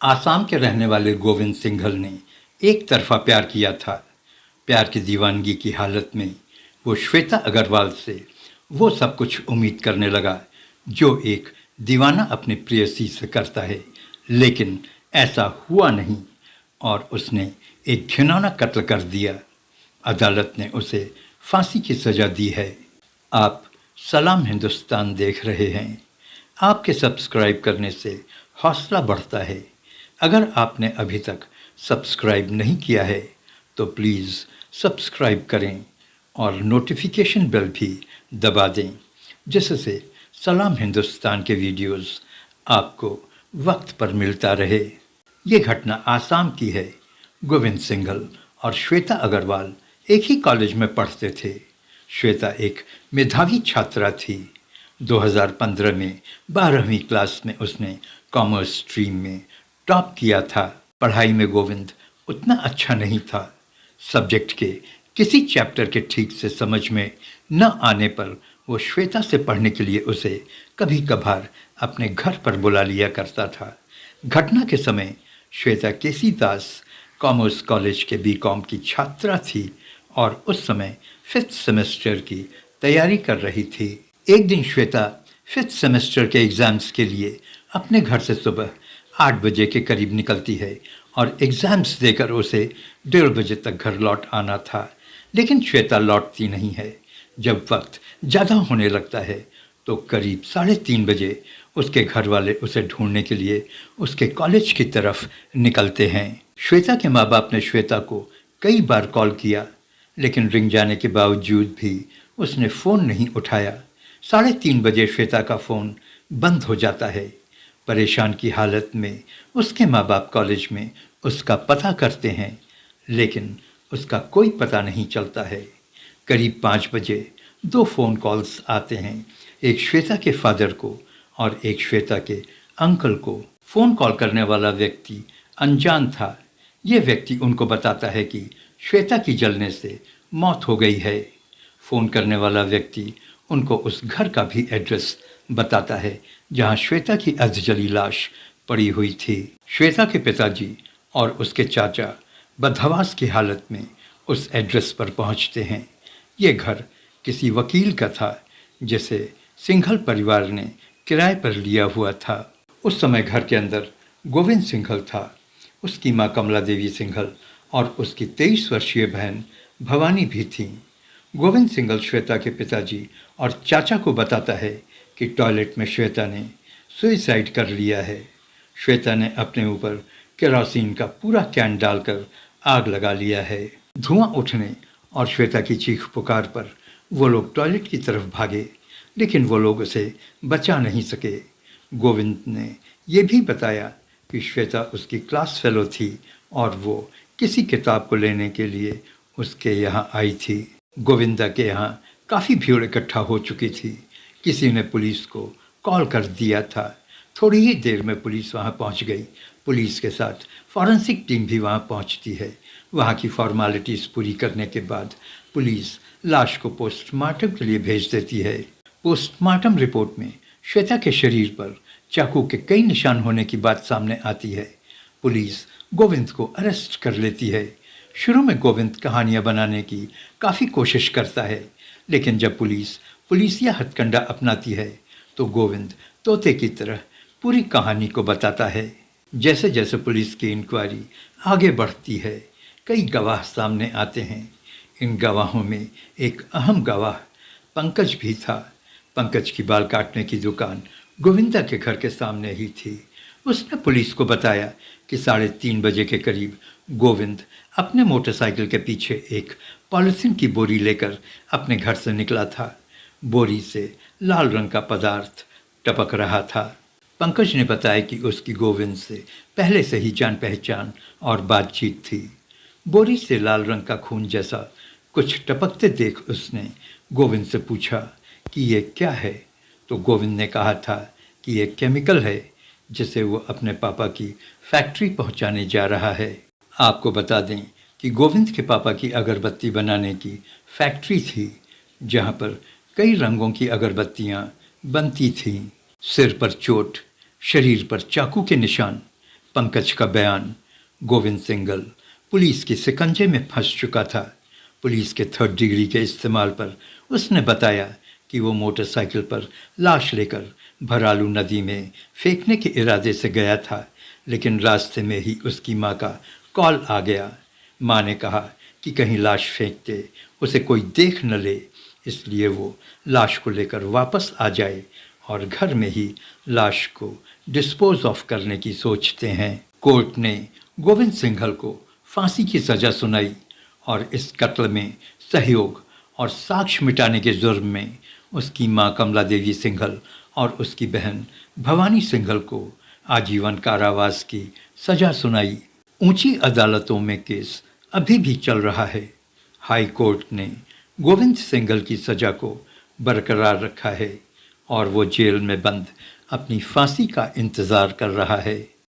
आसाम के रहने वाले गोविंद सिंघल ने एक तरफा प्यार किया था। प्यार की दीवानगी की हालत में वो श्वेता अग्रवाल से वो सब कुछ उम्मीद करने लगा जो एक दीवाना अपनी प्रेयसी से करता है, लेकिन ऐसा हुआ नहीं और उसने एक घिनौना कत्ल कर दिया। अदालत ने उसे फांसी की सजा दी है। आप सलाम हिंदुस्तान देख रहे हैं। आपके सब्सक्राइब करने से हौसला बढ़ता है। अगर आपने अभी तक सब्सक्राइब नहीं किया है तो प्लीज़ सब्सक्राइब करें और नोटिफिकेशन बेल भी दबा दें, जिससे सलाम हिंदुस्तान के वीडियोस आपको वक्त पर मिलता रहे। ये घटना आसाम की है। गोविंद सिंघल और श्वेता अग्रवाल एक ही कॉलेज में पढ़ते थे। श्वेता एक मेधावी छात्रा थी। 2015 में 12वीं क्लास में उसने कॉमर्स स्ट्रीम में टॉप किया था। पढ़ाई में गोविंद उतना अच्छा नहीं था। सब्जेक्ट के किसी चैप्टर के ठीक से समझ में न आने पर वो श्वेता से पढ़ने के लिए उसे कभी कभार अपने घर पर बुला लिया करता था। घटना के समय श्वेता केसी दास कॉमर्स कॉलेज के बीकॉम की छात्रा थी और उस समय 5th सेमेस्टर की तैयारी कर रही थी। एक दिन श्वेता 5th सेमेस्टर के एग्ज़ाम्स के लिए अपने घर से सुबह 8 बजे के करीब निकलती है और एग्ज़ाम्स देकर उसे 1:30 बजे तक घर लौट आना था। लेकिन श्वेता लौटती नहीं है। जब वक्त ज़्यादा होने लगता है तो करीब 3:30 बजे उसके घर वाले उसे ढूंढने के लिए उसके कॉलेज की तरफ निकलते हैं। श्वेता के माँ बाप ने श्वेता को कई बार कॉल किया, लेकिन रिंग जाने के बावजूद भी उसने फ़ोन नहीं उठाया। 3:30 बजे श्वेता का फ़ोन बंद हो जाता है। परेशान की हालत में उसके माँ बाप कॉलेज में उसका पता करते हैं, लेकिन उसका कोई पता नहीं चलता है। करीब 5 बजे 2 फ़ोन कॉल्स आते हैं, एक श्वेता के फादर को और एक श्वेता के अंकल को। फ़ोन कॉल करने वाला व्यक्ति अनजान था। ये व्यक्ति उनको बताता है कि श्वेता की जलने से मौत हो गई है। फ़ोन करने वाला व्यक्ति उनको उस घर का भी एड्रेस बताता है जहां श्वेता की अर्धजली लाश पड़ी हुई थी। श्वेता के पिताजी और उसके चाचा बदहवास की हालत में उस एड्रेस पर पहुंचते हैं। ये घर किसी वकील का था जिसे सिंघल परिवार ने किराए पर लिया हुआ था। उस समय घर के अंदर गोविंद सिंघल था, उसकी माँ कमला देवी सिंघल और उसकी 23 वर्षीय बहन भवानी भी थीं। गोविंद सिंघल श्वेता के पिताजी और चाचा को बताता है कि टॉयलेट में श्वेता ने सुइसाइड कर लिया है। श्वेता ने अपने ऊपर केरोसिन का पूरा कैन डालकर आग लगा लिया है। धुआं उठने और श्वेता की चीख पुकार पर वो लोग टॉयलेट की तरफ भागे, लेकिन वो लोग उसे बचा नहीं सके। गोविंद ने ये भी बताया कि श्वेता उसकी क्लास फेलो थी और वो किसी किताब को लेने के लिए उसके यहाँ आई थी। गोविंदा के यहाँ काफ़ी भीड़ इकट्ठा हो चुकी थी। किसी ने पुलिस को कॉल कर दिया था। थोड़ी ही देर में पुलिस वहाँ पहुँच गई। पुलिस के साथ फॉरेंसिक टीम भी वहाँ पहुँचती है। वहाँ की फॉर्मेलिटीज़ पूरी करने के बाद पुलिस लाश को पोस्टमार्टम के लिए भेज देती है। पोस्टमार्टम रिपोर्ट में श्वेता के शरीर पर चाकू के कई निशान होने की बात सामने आती है। पुलिस गोविंद को अरेस्ट कर लेती है। शुरू में गोविंद कहानियां बनाने की काफ़ी कोशिश करता है, लेकिन जब पुलिसिया हथकंडा अपनाती है तो गोविंद तोते की तरह पूरी कहानी को बताता है। जैसे जैसे पुलिस की इंक्वायरी आगे बढ़ती है, कई गवाह सामने आते हैं। इन गवाहों में एक अहम गवाह पंकज भी था। पंकज की बाल काटने की दुकान गोविंदा के घर के सामने ही थी। उसने पुलिस को बताया कि 3:30 बजे के करीब गोविंद अपने मोटरसाइकिल के पीछे एक पॉलिथीन की बोरी लेकर अपने घर से निकला था। बोरी से लाल रंग का पदार्थ टपक रहा था। पंकज ने बताया कि उसकी गोविंद से पहले से ही जान पहचान और बातचीत थी। बोरी से लाल रंग का खून जैसा कुछ टपकते देख उसने गोविंद से पूछा कि ये क्या है, तो गोविंद ने कहा था कि ये केमिकल है जिसे वो अपने पापा की फैक्ट्री पहुंचाने जा रहा है। आपको बता दें कि गोविंद के पापा की अगरबत्ती बनाने की फैक्ट्री थी, जहां पर कई रंगों की अगरबत्तियां बनती थीं। सिर पर चोट, शरीर पर चाकू के निशान, पंकज का बयान। गोविंद सिंघल पुलिस के शिकंजे में फंस चुका था। पुलिस के 3rd डिग्री के इस्तेमाल पर उसने बताया कि वो मोटरसाइकिल पर लाश लेकर भरालू नदी में फेंकने के इरादे से गया था, लेकिन रास्ते में ही उसकी माँ का कॉल आ गया। माँ ने कहा कि कहीं लाश फेंकते उसे कोई देख न ले, इसलिए वो लाश को लेकर वापस आ जाए और घर में ही लाश को डिस्पोज ऑफ करने की सोचते हैं। कोर्ट ने गोविंद सिंघल को फांसी की सज़ा सुनाई और इस कत्ल में सहयोग और साक्ष्य मिटाने के जुर्म में उसकी मां कमला देवी सिंघल और उसकी बहन भवानी सिंघल को आजीवन कारावास की सज़ा सुनाई। ऊंची अदालतों में केस अभी भी चल रहा है। हाई कोर्ट ने गोविंद सिंघल की सज़ा को बरकरार रखा है और वो जेल में बंद अपनी फांसी का इंतज़ार कर रहा है।